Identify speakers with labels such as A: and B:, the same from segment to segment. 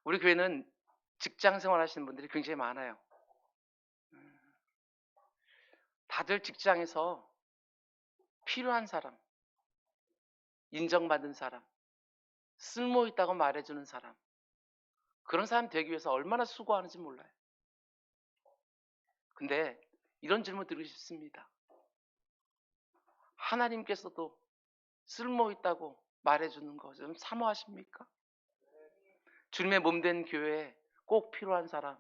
A: 우리 교회는 직장 생활하시는 분들이 굉장히 많아요. 다들 직장에서 필요한 사람, 인정받는 사람, 쓸모 있다고 말해주는 사람, 그런 사람 되기 위해서 얼마나 수고하는지 몰라요. 근데 이런 질문 드리고 싶습니다. 하나님께서도 쓸모 있다고 말해주는 거 좀 사모하십니까? 주님의 몸된 교회에 꼭 필요한 사람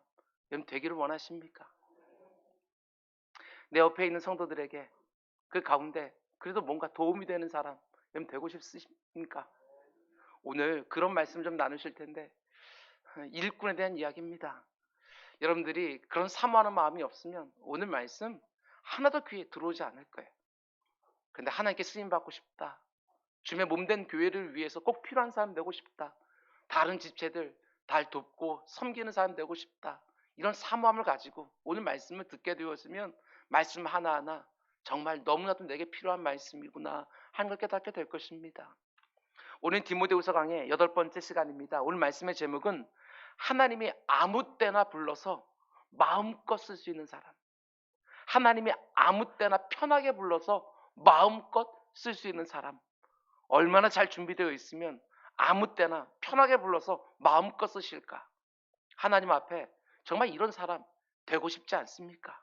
A: 되기를 원하십니까? 내 옆에 있는 성도들에게 그 가운데 그래도 뭔가 도움이 되는 사람 되고 싶으십니까? 오늘 그런 말씀 좀 나누실 텐데, 일꾼에 대한 이야기입니다. 여러분들이 그런 사모하는 마음이 없으면 오늘 말씀 하나도 귀에 들어오지 않을 거예요. 근데 하나님께 쓰임 받고 싶다, 주님의 몸된 교회를 위해서 꼭 필요한 사람 되고 싶다, 다른 집체들 달 돕고 섬기는 사람 되고 싶다, 이런 사모함을 가지고 오늘 말씀을 듣게 되었으면 말씀 하나하나 정말 너무나도 내게 필요한 말씀이구나 하는 걸 깨닫게 될 것입니다. 오늘 디모데후서 강의 8번째 시간입니다. 오늘 말씀의 제목은 하나님이 아무 때나 불러서 마음껏 쓸 수 있는 사람, 하나님이 아무 때나 편하게 불러서 마음껏 쓸 수 있는 사람. 얼마나 잘 준비되어 있으면 아무 때나 편하게 불러서 마음껏 쓰실까? 하나님 앞에 정말 이런 사람 되고 싶지 않습니까?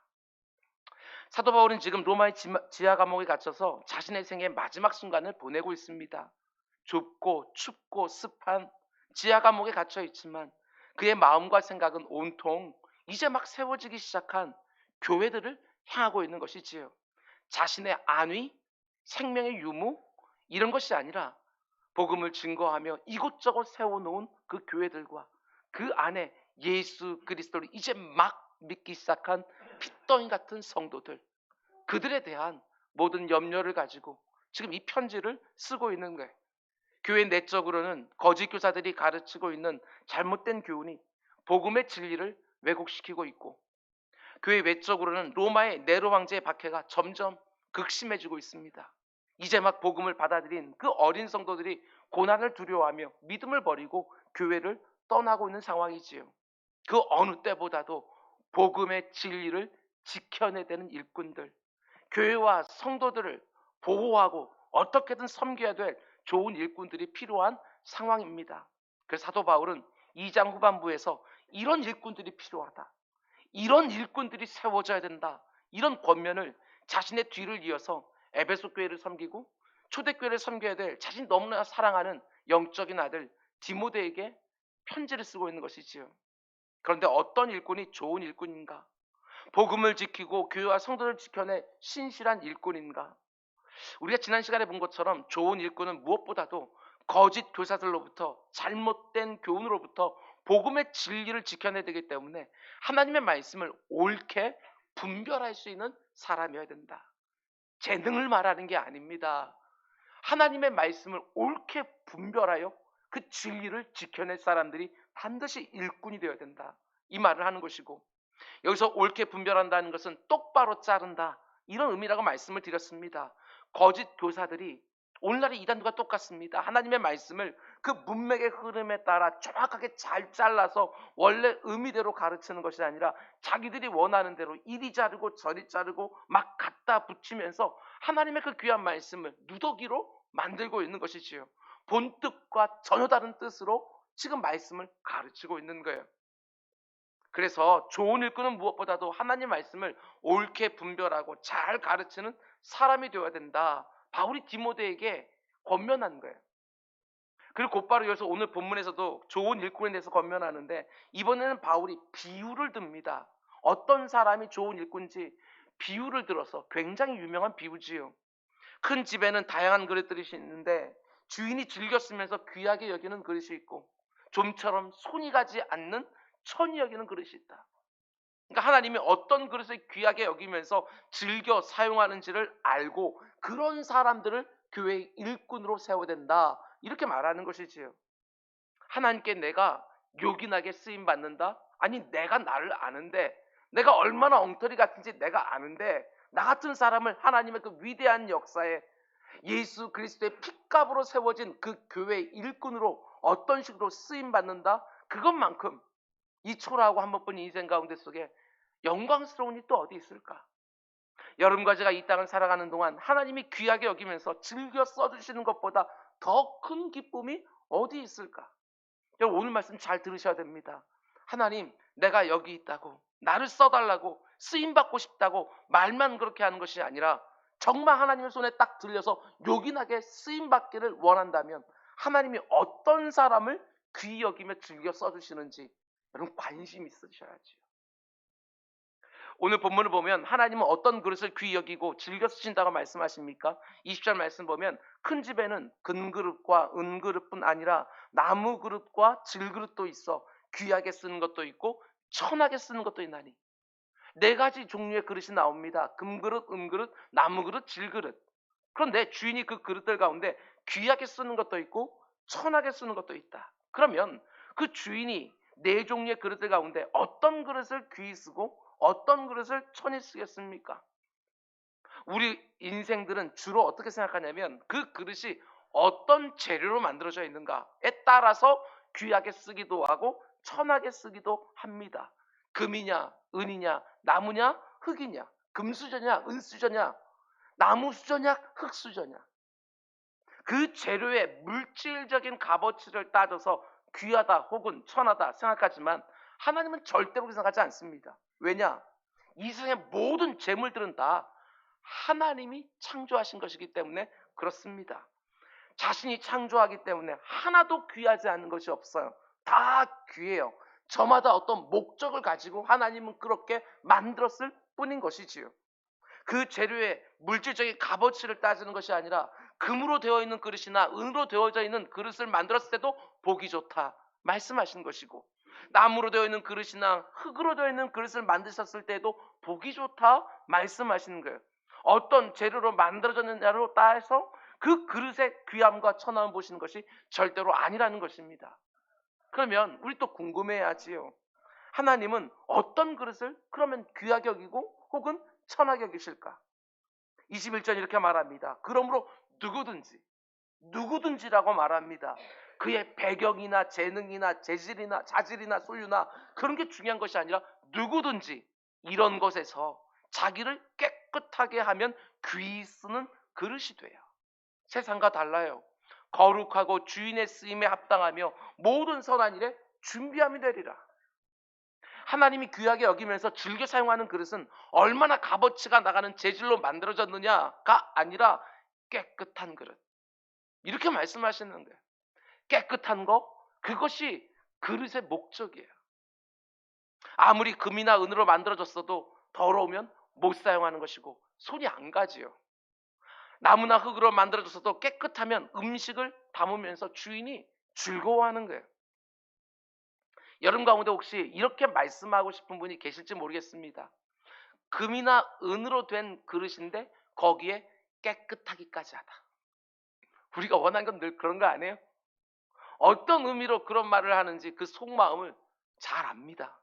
A: 사도 바울은 지금 로마의 지하 감옥에 갇혀서 자신의 생의 마지막 순간을 보내고 있습니다. 좁고 춥고 습한 지하 감옥에 갇혀 있지만 그의 마음과 생각은 온통 이제 막 세워지기 시작한 교회들을 향하고 있는 것이지요. 자신의 안위, 생명의 유무, 이런 것이 아니라 복음을 증거하며 이곳저곳 세워놓은 그 교회들과 그 안에 예수 그리스도를 이제 막 믿기 시작한 핏덩이 같은 성도들, 그들에 대한 모든 염려를 가지고 지금 이 편지를 쓰고 있는 거예요. 교회 내적으로는 거짓 교사들이 가르치고 있는 잘못된 교훈이 복음의 진리를 왜곡시키고 있고, 교회 외적으로는 로마의 네로 황제의 박해가 점점 극심해지고 있습니다. 이제 막 복음을 받아들인 그 어린 성도들이 고난을 두려워하며 믿음을 버리고 교회를 떠나고 있는 상황이지요. 그 어느 때보다도 복음의 진리를 지켜내야 되는 일꾼들, 교회와 성도들을 보호하고 어떻게든 섬겨야 될 좋은 일꾼들이 필요한 상황입니다. 그래서 사도 바울은 2장 후반부에서 이런 일꾼들이 필요하다, 이런 일꾼들이 세워져야 된다, 이런 권면을 자신의 뒤를 이어서 에베소 교회를 섬기고 초대교회를 섬겨야 될 자신 너무나 사랑하는 영적인 아들 디모데에게 편지를 쓰고 있는 것이지요. 그런데 어떤 일꾼이 좋은 일꾼인가? 복음을 지키고 교회와 성도를 지켜내 신실한 일꾼인가? 우리가 지난 시간에 본 것처럼 좋은 일꾼은 무엇보다도 거짓 교사들로부터, 잘못된 교훈으로부터 복음의 진리를 지켜내야 되기 때문에 하나님의 말씀을 옳게 분별할 수 있는 사람이어야 된다. 재능을 말하는 게 아닙니다. 하나님의 말씀을 옳게 분별하여 그 진리를 지켜낼 사람들이 반드시 일꾼이 되어야 된다, 이 말을 하는 것이고, 여기서 옳게 분별한다는 것은 똑바로 자른다, 이런 의미라고 말씀을 드렸습니다. 거짓 교사들이 오늘날의 이단들과 똑같습니다. 하나님의 말씀을 그 문맥의 흐름에 따라 정확하게 잘 잘라서 원래 의미대로 가르치는 것이 아니라 자기들이 원하는 대로 이리 자르고 저리 자르고 막 갖다 붙이면서 하나님의 그 귀한 말씀을 누더기로 만들고 있는 것이지요. 본 뜻과 전혀 다른 뜻으로 지금 말씀을 가르치고 있는 거예요. 그래서 좋은 일꾼은 무엇보다도 하나님 말씀을 옳게 분별하고 잘 가르치는 사람이 되어야 된다, 바울이 디모데에게 권면한 거예요. 그리고 곧바로 이어서 오늘 본문에서도 좋은 일꾼에 대해서 권면하는데, 이번에는 바울이 비유를 듭니다. 어떤 사람이 좋은 일꾼인지 비유를 들어서, 굉장히 유명한 비유지요. 큰 집에는 다양한 그릇들이 있는데 주인이 즐겨 쓰면서 귀하게 여기는 그릇이 있고 좀처럼 손이 가지 않는 천히 여기는 그릇이 있다. 그러니까 하나님이 어떤 그릇을 귀하게 여기면서 즐겨 사용하는지를 알고 그런 사람들을 교회의 일꾼으로 세워야 된다, 이렇게 말하는 것이지요. 하나님께 내가 요긴하게 쓰임 받는다? 아니, 내가 나를 아는데, 내가 얼마나 엉터리 같은지 내가 아는데, 나 같은 사람을 하나님의 그 위대한 역사에 예수 그리스도의 핏값으로 세워진 그 교회의 일꾼으로 어떤 식으로 쓰임받는다, 그것만큼 이 초라하고 한 번뿐인 인생 가운데 속에 영광스러운 일이 또 어디 있을까? 여러분과 제가 이 땅을 살아가는 동안 하나님이 귀하게 여기면서 즐겨 써주시는 것보다 더 큰 기쁨이 어디 있을까? 여러분, 오늘 말씀 잘 들으셔야 됩니다. 하나님, 내가 여기 있다고, 나를 써달라고, 쓰임받고 싶다고 말만 그렇게 하는 것이 아니라 정말 하나님의 손에 딱 들려서 요긴하게 쓰임받기를 원한다면 하나님이 어떤 사람을 귀히 여기며 즐겨 써주시는지 여러분 관심 있으셔야지요. 오늘 본문을 보면 하나님은 어떤 그릇을 귀히 여기고 즐겨 쓰신다고 말씀하십니까? 20절 말씀 보면 큰 집에는 금그릇과 은그릇뿐 아니라 나무 그릇과 질그릇도 있어 귀하게 쓰는 것도 있고 천하게 쓰는 것도 있나니. 네 가지 종류의 그릇이 나옵니다. 금그릇, 은그릇, 나무그릇, 질그릇. 그런데 주인이 그 그릇들 가운데 귀하게 쓰는 것도 있고 천하게 쓰는 것도 있다. 그러면 그 주인이 네 종류의 그릇들 가운데 어떤 그릇을 귀히 쓰고 어떤 그릇을 천히 쓰겠습니까? 우리 인생들은 주로 어떻게 생각하냐면 그 그릇이 어떤 재료로 만들어져 있는가에 따라서 귀하게 쓰기도 하고 천하게 쓰기도 합니다. 금이냐 은이냐 나무냐 흙이냐, 금수저냐 은수저냐, 나무수저냐 흙수저냐, 그 재료의 물질적인 값어치를 따져서 귀하다 혹은 천하다 생각하지만 하나님은 절대로 그렇게 생각하지 않습니다. 왜냐? 이 세상의 모든 재물들은 다 하나님이 창조하신 것이기 때문에 그렇습니다. 자신이 창조하기 때문에 하나도 귀하지 않은 것이 없어요. 다 귀해요. 저마다 어떤 목적을 가지고 하나님은 그렇게 만들었을 뿐인 것이지요. 그 재료의 물질적인 값어치를 따지는 것이 아니라 금으로 되어 있는 그릇이나 은으로 되어져 있는 그릇을 만들었을 때도 보기 좋다 말씀하신 것이고, 나무로 되어 있는 그릇이나 흙으로 되어 있는 그릇을 만드셨을 때도 보기 좋다 말씀하시는 거예요. 어떤 재료로 만들어졌느냐로 따라서 그 그릇의 귀함과 천함을 보시는 것이 절대로 아니라는 것입니다. 그러면 우리 또 궁금해야지요. 하나님은 어떤 그릇을 그러면 귀하게 여기고 혹은 천하게 여기실까? 21절 이렇게 말합니다. 그러므로 누구든지라고 말합니다. 그의 배경이나 재능이나 재질이나 자질이나 소유나 그런 게 중요한 것이 아니라 누구든지 이런 것에서 자기를 깨끗하게 하면 귀히 쓰는 그릇이 돼요. 세상과 달라요. 거룩하고 주인의 쓰임에 합당하며 모든 선한 일에 준비함이 되리라. 하나님이 귀하게 여기면서 즐겨 사용하는 그릇은 얼마나 값어치가 나가는 재질로 만들어졌느냐가 아니라 깨끗한 그릇, 이렇게 말씀하시는 거예요. 깨끗한 거, 그것이 그릇의 목적이에요. 아무리 금이나 은으로 만들어졌어도 더러우면 못 사용하는 것이고 손이 안 가지요. 나무나 흙으로 만들어졌어도 깨끗하면 음식을 담으면서 주인이 즐거워하는 거예요. 여러분 가운데 혹시 이렇게 말씀하고 싶은 분이 계실지 모르겠습니다. 금이나 은으로 된 그릇인데 거기에 깨끗하기까지 하다. 우리가 원하는 건 늘 그런 거 아니에요? 어떤 의미로 그런 말을 하는지 그 속마음을 잘 압니다.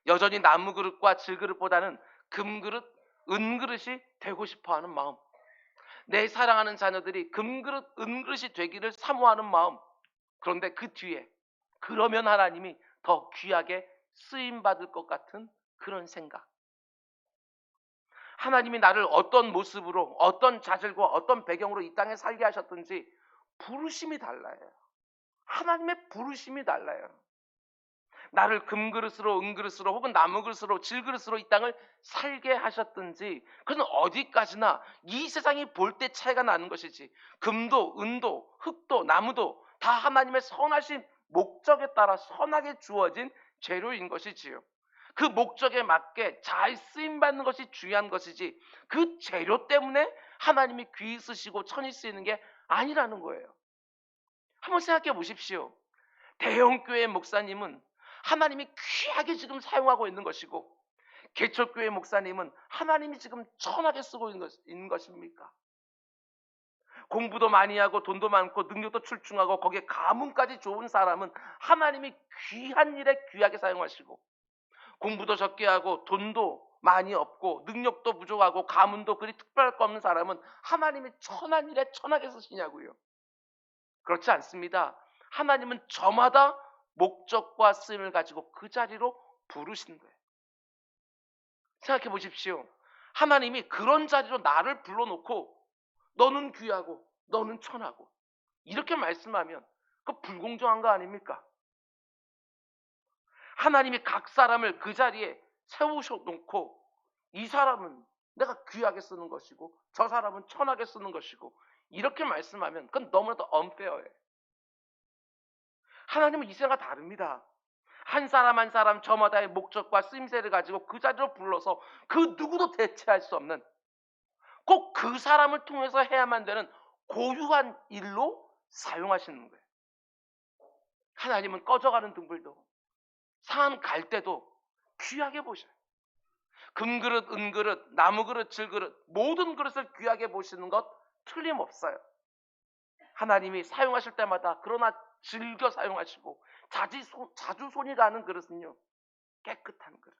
A: 여전히 나무 그릇과 질그릇보다는 금그릇, 은그릇이 되고 싶어하는 마음, 내 사랑하는 자녀들이 금그릇, 은그릇이 되기를 사모하는 마음. 그런데 그 뒤에 그러면 하나님이 더 귀하게 쓰임받을 것 같은 그런 생각. 하나님이 나를 어떤 모습으로, 어떤 자질과 어떤 배경으로 이 땅에 살게 하셨든지 부르심이 달라요. 하나님의 부르심이 달라요. 나를 금그릇으로, 은그릇으로, 혹은 나무그릇으로, 질그릇으로 이 땅을 살게 하셨든지 그건 어디까지나 이 세상이 볼 때 차이가 나는 것이지, 금도 은도 흙도 나무도 다 하나님의 선하신 목적에 따라 선하게 주어진 재료인 것이지요. 그 목적에 맞게 잘 쓰임받는 것이 중요한 것이지 그 재료 때문에 하나님이 귀히 쓰시고 천히 쓰이는 게 아니라는 거예요. 한번 생각해 보십시오. 대형교회 목사님은 하나님이 귀하게 지금 사용하고 있는 것이고, 개척교회 목사님은 하나님이 지금 천하게 쓰고 있는 것입니까? 공부도 많이 하고 돈도 많고 능력도 출중하고 거기에 가문까지 좋은 사람은 하나님이 귀한 일에 귀하게 사용하시고, 공부도 적게 하고 돈도 많이 없고 능력도 부족하고 가문도 그리 특별할 거 없는 사람은 하나님이 천한 일에 천하게 쓰시냐고요. 그렇지 않습니다. 하나님은 저마다 목적과 쓰임을 가지고 그 자리로 부르신 거예요. 생각해 보십시오. 하나님이 그런 자리로 나를 불러놓고 너는 귀하고 너는 천하고 이렇게 말씀하면 그 불공정한 거 아닙니까? 하나님이 각 사람을 그 자리에 세우셔놓고 이 사람은 내가 귀하게 쓰는 것이고 저 사람은 천하게 쓰는 것이고 이렇게 말씀하면 그건 너무나도 unfair해요. 하나님은 이 세상과 다릅니다. 한 사람 한 사람 저마다의 목적과 쓰임새를 가지고 그 자리로 불러서 그 누구도 대체할 수 없는 꼭 그 사람을 통해서 해야만 되는 고유한 일로 사용하시는 거예요. 하나님은 꺼져가는 등불도 산 갈 때도 귀하게 보셔요. 금그릇, 은그릇, 나무그릇, 질그릇 모든 그릇을 귀하게 보시는 것 틀림없어요. 하나님이 사용하실 때마다 그러나 즐겨 사용하시고 자주 손이 가는 그릇은요 깨끗한 그릇.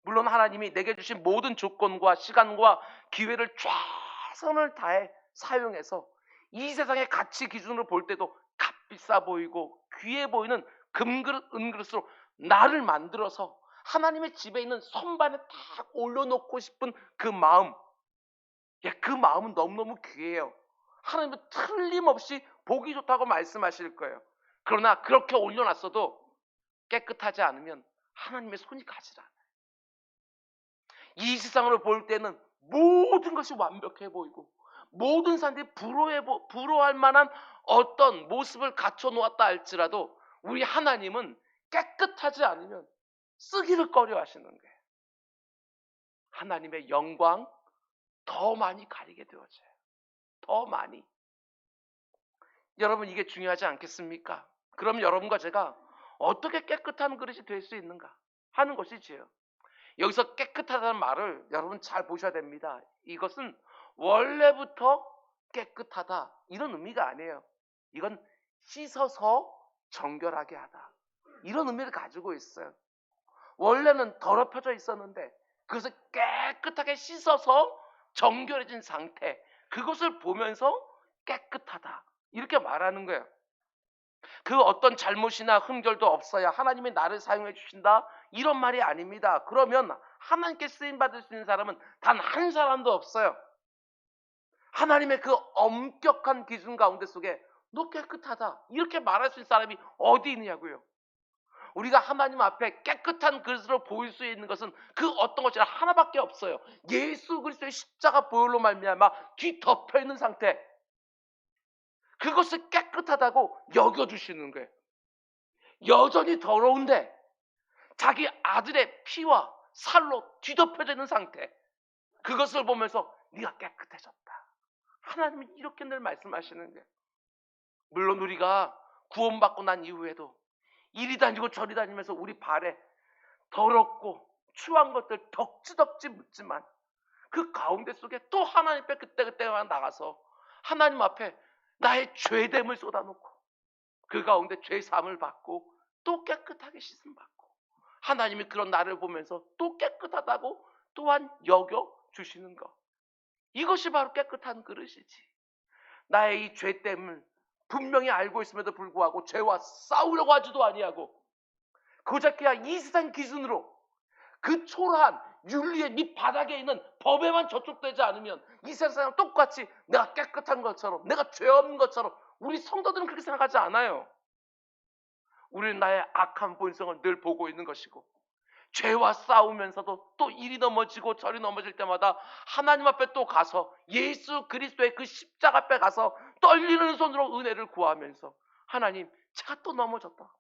A: 물론 하나님이 내게 주신 모든 조건과 시간과 기회를 최선을 다해 사용해서 이 세상의 가치 기준으로 볼 때도 값비싸 보이고 귀해 보이는 금그릇, 은그릇으로 나를 만들어서 하나님의 집에 있는 선반에 딱 올려놓고 싶은 그 마음, 그 마음은 너무너무 귀해요. 하나님은 틀림없이 보기 좋다고 말씀하실 거예요. 그러나 그렇게 올려놨어도 깨끗하지 않으면 하나님의 손이 가지 않아요. 이 세상으로 볼 때는 모든 것이 완벽해 보이고 모든 사람들이 부러워할 만한 어떤 모습을 갖춰 놓았다 할지라도 우리 하나님은 깨끗하지 않으면 쓰기를 꺼려 하시는 거예요. 하나님의 영광 더 많이 가리게 되어져요. 더 많이. 여러분 이게 중요하지 않겠습니까? 그럼 여러분과 제가 어떻게 깨끗한 그릇이 될 수 있는가 하는 것이지요. 여기서 깨끗하다는 말을 여러분 잘 보셔야 됩니다. 이것은 원래부터 깨끗하다 이런 의미가 아니에요. 이건 씻어서 정결하게 하다 이런 의미를 가지고 있어요. 원래는 더럽혀져 있었는데 그것을 깨끗하게 씻어서 정결해진 상태, 그것을 보면서 깨끗하다 이렇게 말하는 거예요. 그 어떤 잘못이나 흠결도 없어야 하나님이 나를 사용해 주신다 이런 말이 아닙니다. 그러면 하나님께 쓰임받을 수 있는 사람은 단 한 사람도 없어요. 하나님의 그 엄격한 기준 가운데 속에 너 깨끗하다 이렇게 말할 수 있는 사람이 어디 있느냐고요. 우리가 하나님 앞에 깨끗한 그릇으로 보일 수 있는 것은 그 어떤 것이 하나밖에 없어요. 예수 그리스도의 십자가 보혈로 말미암아 뒤덮여 있는 상태, 그것을 깨끗하다고 여겨주시는 거예요. 여전히 더러운데 자기 아들의 피와 살로 뒤덮여져 있는 상태, 그것을 보면서 네가 깨끗해졌다. 하나님이 이렇게 늘 말씀하시는 거예요. 물론 우리가 구원받고 난 이후에도 이리 다니고 저리 다니면서 우리 발에 더럽고 추한 것들 덕지덕지 묻지만 그 가운데 속에 또 하나님 앞에 그때그때만 나가서 하나님 앞에 나의 죄됨을 쏟아놓고 그 가운데 죄사함을 받고 또 깨끗하게 씻음 받고 하나님이 그런 나를 보면서 또 깨끗하다고 또한 여겨주시는 것, 이것이 바로 깨끗한 그릇이지. 나의 이 죄됨을 분명히 알고 있음에도 불구하고 죄와 싸우려고 하지도 아니하고 고작해야 이 세상 기준으로 그 초라한 윤리의 밑바닥에 있는 법에만 저촉되지 않으면 이 세상은 똑같이 내가 깨끗한 것처럼 내가 죄 없는 것처럼 우리 성도들은 그렇게 생각하지 않아요. 우리는 나의 악한 본성을 늘 보고 있는 것이고 죄와 싸우면서도 또 이리 넘어지고 저리 넘어질 때마다 하나님 앞에 또 가서 예수 그리스도의 그 십자가 앞에 가서 떨리는 손으로 은혜를 구하면서 하나님 제가 또 넘어졌다,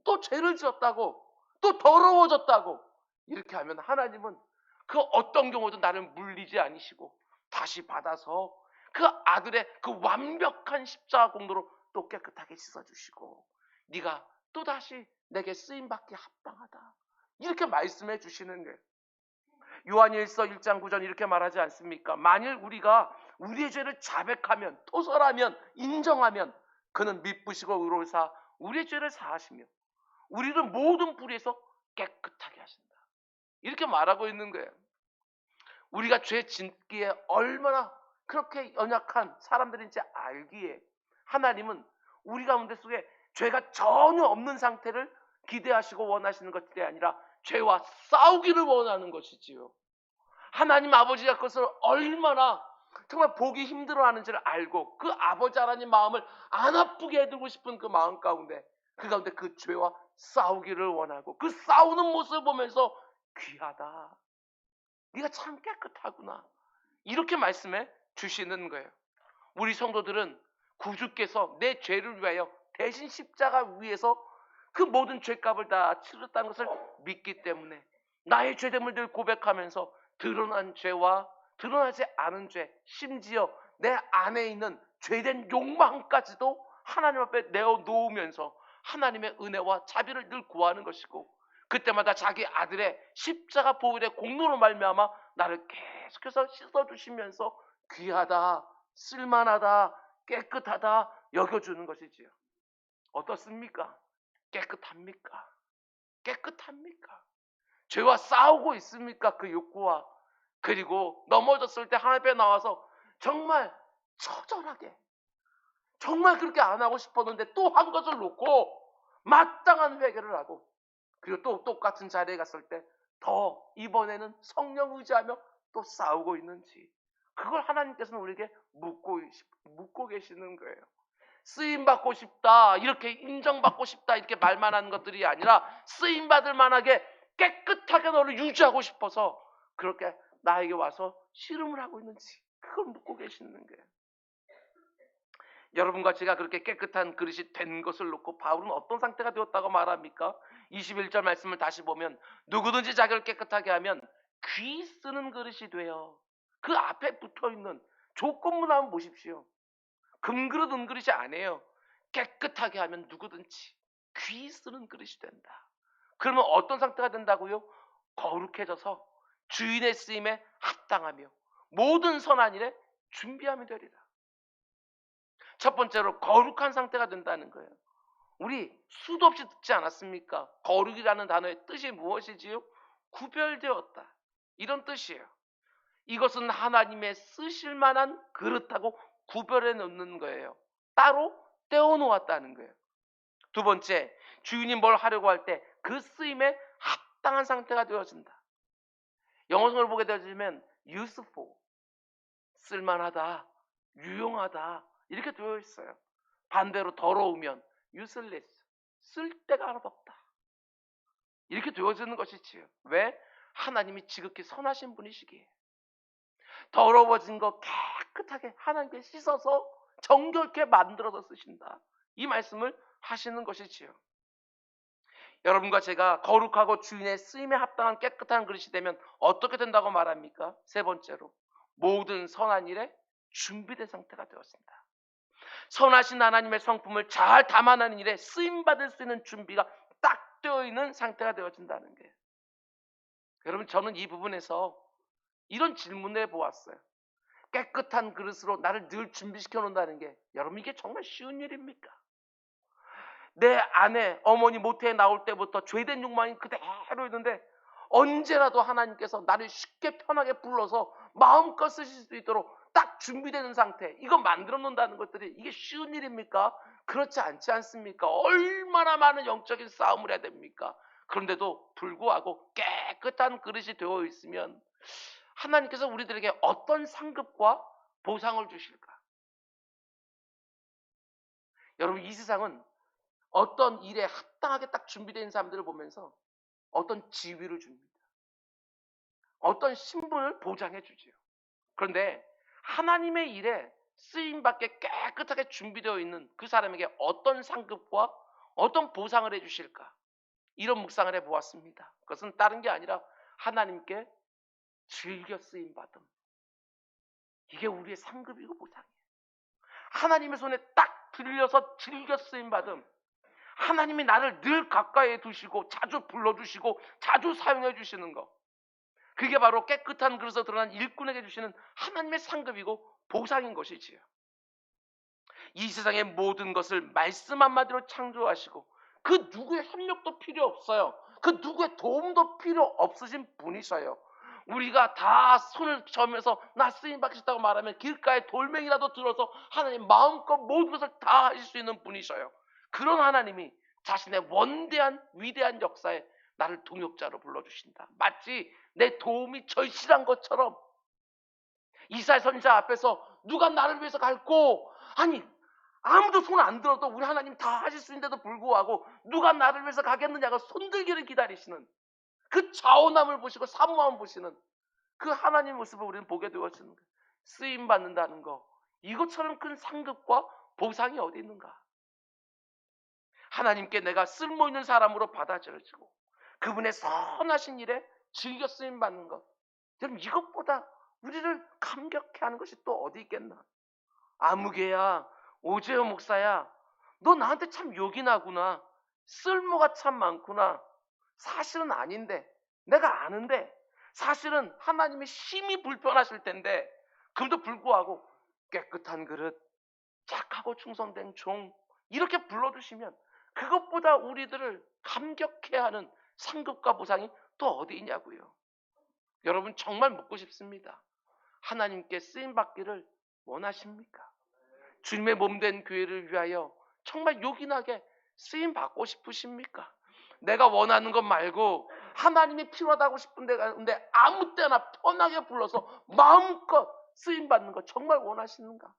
A: 또 죄를 지었다고, 또 더러워졌다고 이렇게 하면 하나님은 그 어떤 경우도 나를 물리지 않으시고 다시 받아서 그 아들의 그 완벽한 십자가 공로로 또 깨끗하게 씻어주시고 네가 또다시 내게 쓰임받기 합당하다 이렇게 말씀해 주시는 거예요. 요한일서 1장 9절 이렇게 말하지 않습니까? 만일 우리가 우리의 죄를 자백하면, 토설하면, 인정하면 그는 미쁘시고 의로우사 우리의 죄를 사하시며 우리를 모든 불의에서 깨끗하게 하신다 이렇게 말하고 있는 거예요. 우리가 죄 짓기에 얼마나 그렇게 연약한 사람들인지 알기에 하나님은 우리 가운데 속에 죄가 전혀 없는 상태를 기대하시고 원하시는 것이 아니라 죄와 싸우기를 원하는 것이지요. 하나님 아버지가 그것을 얼마나 정말 보기 힘들어하는지를 알고 그 아버지 하나님 마음을 안 아프게 해두고 싶은 그 마음 가운데 그 죄와 싸우기를 원하고 그 싸우는 모습을 보면서 귀하다. 네가 참 깨끗하구나. 이렇게 말씀해 주시는 거예요. 우리 성도들은 구주께서 내 죄를 위하여 대신 십자가 위에서 그 모든 죄값을 다 치렀다는 것을 믿기 때문에 나의 죄됨을 늘 고백하면서 드러난 죄와 드러나지 않은 죄, 심지어 내 안에 있는 죄된 욕망까지도 하나님 앞에 내어놓으면서 하나님의 은혜와 자비를 늘 구하는 것이고, 그때마다 자기 아들의 십자가 보혈의 공로로 말미암아 나를 계속해서 씻어주시면서 귀하다, 쓸만하다, 깨끗하다 여겨주는 것이지요. 어떻습니까? 깨끗합니까? 깨끗합니까? 죄와 싸우고 있습니까? 그 욕구와. 그리고 넘어졌을 때 하나님 앞에 나와서 정말 처절하게, 정말 그렇게 안 하고 싶었는데 또 한 것을 놓고 마땅한 회개를 하고, 그리고 또 똑같은 자리에 갔을 때 더 이번에는 성령 의지하며 또 싸우고 있는지, 그걸 하나님께서는 우리에게 묻고 계시는 거예요. 쓰임받고 싶다, 이렇게 인정받고 싶다, 이렇게 말만 하는 것들이 아니라 쓰임받을 만하게 깨끗하게 너를 유지하고 싶어서 그렇게 나에게 와서 씨름을 하고 있는지, 그걸 묻고 계시는 거예요. 여러분과 제가 그렇게 깨끗한 그릇이 된 것을 놓고 바울은 어떤 상태가 되었다고 말합니까? 21절 말씀을 다시 보면 누구든지 자기를 깨끗하게 하면 귀 쓰는 그릇이 돼요. 그 앞에 붙어있는 조건문 한번 보십시오. 금그릇 은그릇이 아니에요. 깨끗하게 하면 누구든지 귀 쓰는 그릇이 된다. 그러면 어떤 상태가 된다고요? 거룩해져서 주인의 쓰임에 합당하며 모든 선한 일에 준비하면 되리라. 첫 번째로 거룩한 상태가 된다는 거예요. 우리 수도 없이 듣지 않았습니까? 거룩이라는 단어의 뜻이 무엇이지요? 구별되었다, 이런 뜻이에요. 이것은 하나님의 쓰실 만한 그릇하고 구별해 놓는 거예요. 따로 떼어 놓았다는 거예요. 두 번째, 주인이 뭘 하려고 할 때 그 쓰임에 합당한 상태가 되어진다. 영어성을 보게 되어지면 useful, 쓸만하다, 유용하다, 이렇게 되어 있어요. 반대로 더러우면 useless, 쓸데가 하나도 없다, 이렇게 되어지는 것이지요. 왜? 하나님이 지극히 선하신 분이시기에 더러워진 거 깨끗하게 하나님께 씻어서 정결케 만들어서 쓰신다, 이 말씀을 하시는 것이지요. 여러분과 제가 거룩하고 주인의 쓰임에 합당한 깨끗한 그릇이 되면 어떻게 된다고 말합니까? 세 번째로, 모든 선한 일에 준비된 상태가 되었습니다. 선하신 하나님의 성품을 잘 담아내는 일에 쓰임받을 수 있는 준비가 딱 되어 있는 상태가 되어진다는 거예요. 여러분, 저는 이 부분에서 이런 질문을 해보았어요. 깨끗한 그릇으로 나를 늘 준비시켜 놓는다는 게, 여러분, 이게 정말 쉬운 일입니까? 내 안에 어머니 모태에 나올 때부터 죄된 욕망이 그대로 있는데 언제라도 하나님께서 나를 쉽게 편하게 불러서 마음껏 쓰실 수 있도록 딱 준비되는 상태, 이거 만들어 놓는다는 것들이 이게 쉬운 일입니까? 그렇지 않지 않습니까? 얼마나 많은 영적인 싸움을 해야 됩니까? 그런데도 불구하고 깨끗한 그릇이 되어 있으면 하나님께서 우리들에게 어떤 상급과 보상을 주실까? 여러분, 이 세상은 어떤 일에 합당하게 딱 준비된 사람들을 보면서 어떤 지위를 줍니다. 어떤 신분을 보장해 주지요. 그런데 하나님의 일에 쓰임받게 깨끗하게 준비되어 있는 그 사람에게 어떤 상급과 어떤 보상을 해 주실까? 이런 묵상을 해 보았습니다. 그것은 다른 게 아니라 하나님께 즐겨 쓰임받음, 이게 우리의 상급이고 보상이에요. 하나님의 손에 딱 들려서 즐겨 쓰임받음, 하나님이 나를 늘 가까이에 두시고 자주 불러주시고 자주 사용해 주시는 것, 그게 바로 깨끗한 그릇에 드러난 일꾼에게 주시는 하나님의 상급이고 보상인 것이지요. 이 세상의 모든 것을 말씀 한마디로 창조하시고 그 누구의 협력도 필요 없어요. 그 누구의 도움도 필요 없으신 분이셔요. 우리가 다 손을 저으면서 나 쓰임 받고 싶다고 말하면 길가에 돌멩이라도 들어서 하나님 마음껏 모든 것을 다 하실 수 있는 분이셔요. 그런 하나님이 자신의 원대한 위대한 역사에 나를 동역자로 불러주신다. 마치 내 도움이 절실한 것처럼 이사야 선지자 앞에서 누가 나를 위해서 갈고, 아니 아무도 손 안 들어도 우리 하나님 다 하실 수 있는데도 불구하고 누가 나를 위해서 가겠느냐고 손들기를 기다리시는 그 자원함을 보시고 사모함을 보시는 그 하나님 모습을 우리는 보게 되었습니다. 쓰임 받는다는 거, 이것처럼 큰 상급과 보상이 어디 있는가? 하나님께 내가 쓸모 있는 사람으로 받아들여지고 그분의 선하신 일에 즐겨 쓰임 받는 것, 여러분 이것보다 우리를 감격해 하는 것이 또 어디 있겠나? 아무개야, 오재호 목사야, 너 나한테 참 요긴하구나, 쓸모가 참 많구나. 사실은 아닌데, 내가 아는데, 사실은 하나님이 심히 불편하실 텐데, 그럼에도 불구하고 깨끗한 그릇, 착하고 충성된 종, 이렇게 불러주시면 그것보다 우리들을 감격해 하는 상급과 보상이 또 어디 있냐고요. 여러분 정말 묻고 싶습니다. 하나님께 쓰임받기를 원하십니까? 주님의 몸된 교회를 위하여 정말 요긴하게 쓰임받고 싶으십니까? 내가 원하는 것 말고 하나님이 필요하다고 싶은데 아무 때나 편하게 불러서 마음껏 쓰임받는 거 정말 원하시는가?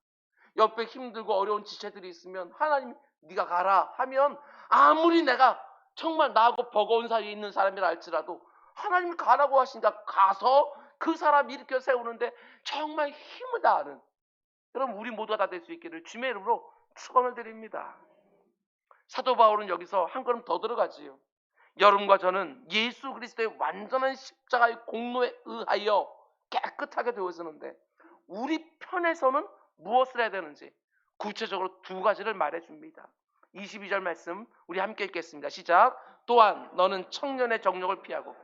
A: 옆에 힘들고 어려운 지체들이 있으면 하나님 네가 가라 하면 아무리 내가 정말 나하고 버거운 사이에 있는 사람이라 할지라도 하나님이 가라고 하시니까 가서 그 사람 일으켜 세우는데 정말 힘을 다하는, 여러분 우리 모두가 다 될 수 있기를 주님의 이름으로 축원을 드립니다. 사도 바울은 여기서 한 걸음 더 들어가지요. 여러분과 저는 예수 그리스도의 완전한 십자가의 공로에 의하여 깨끗하게 되어지는데 우리 편에서는 무엇을 해야 되는지 구체적으로 두 가지를 말해줍니다. 22절 말씀 우리 함께 읽겠습니다. 시작. 또한 너는 청년의 정욕을 피하고.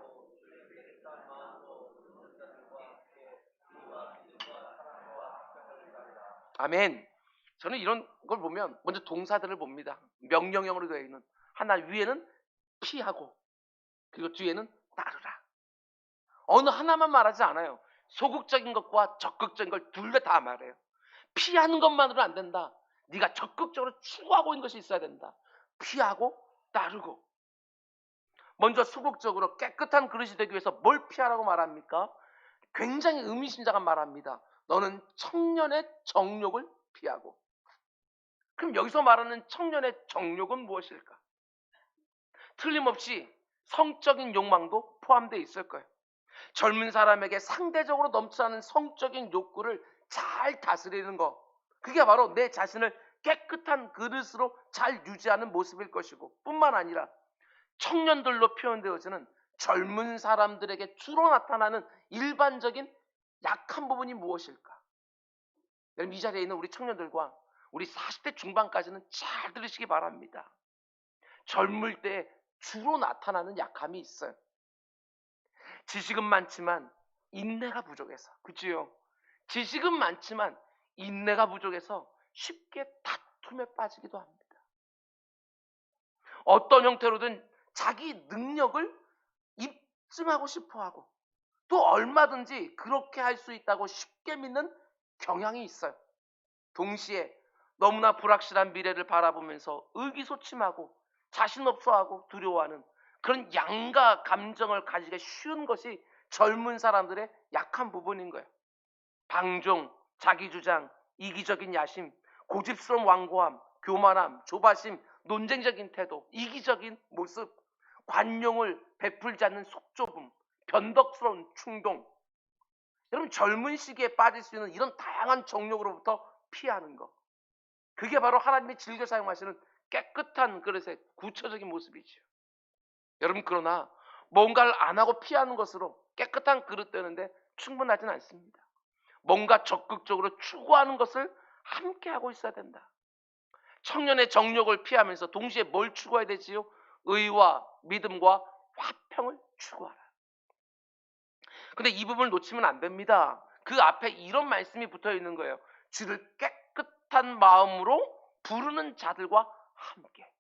A: 아멘. 저는 이런 걸 보면 먼저 동사들을 봅니다. 명령형으로 되어 있는 하나, 위에는 피하고 그리고 뒤에는 따르라. 어느 하나만 말하지 않아요. 소극적인 것과 적극적인 걸 둘 다 말해요. 피하는 것만으로는 안 된다. 네가 적극적으로 추구하고 있는 것이 있어야 된다. 피하고 따르고. 먼저 소극적으로 깨끗한 그릇이 되기 위해서 뭘 피하라고 말합니까? 굉장히 의미심장한 말합니다. 너는 청년의 정욕을 피하고. 그럼 여기서 말하는 청년의 정욕은 무엇일까? 틀림없이 성적인 욕망도 포함되어 있을 거예요. 젊은 사람에게 상대적으로 넘쳐나는 성적인 욕구를 잘 다스리는 것, 그게 바로 내 자신을 깨끗한 그릇으로 잘 유지하는 모습일 것이고, 뿐만 아니라 청년들로 표현되어지는 젊은 사람들에게 주로 나타나는 일반적인 약한 부분이 무엇일까? 여러분 이 자리에 있는 우리 청년들과 우리 40대 중반까지는 잘 들으시기 바랍니다. 젊을 때 주로 나타나는 약함이 있어요. 지식은 많지만 인내가 부족해서, 그치요? 지식은 많지만 인내가 부족해서 쉽게 다툼에 빠지기도 합니다. 어떤 형태로든 자기 능력을 입증하고 싶어하고 또 얼마든지 그렇게 할 수 있다고 쉽게 믿는 경향이 있어요. 동시에 너무나 불확실한 미래를 바라보면서 의기소침하고 자신 없어하고 두려워하는 그런 양가 감정을 가지기 쉬운 것이 젊은 사람들의 약한 부분인 거예요. 방종, 자기주장, 이기적인 야심, 고집스러운 완고함, 교만함, 조바심, 논쟁적인 태도, 이기적인 모습, 관용을 베풀지 않는 속좁음, 변덕스러운 충동. 여러분 젊은 시기에 빠질 수 있는 이런 다양한 정욕으로부터 피하는 것, 그게 바로 하나님이 즐겨 사용하시는 깨끗한 그릇의 구체적인 모습이죠. 여러분 그러나 뭔가를 안 하고 피하는 것으로 깨끗한 그릇 되는데 충분하진 않습니다. 뭔가 적극적으로 추구하는 것을 함께 하고 있어야 된다. 청년의 정욕을 피하면서 동시에 뭘 추구해야 되지요? 의와 믿음과 화평을 추구하라. 근데 이 부분을 놓치면 안 됩니다. 그 앞에 이런 말씀이 붙어 있는 거예요. 주를 깨끗한 마음으로 부르는 자들과 함께.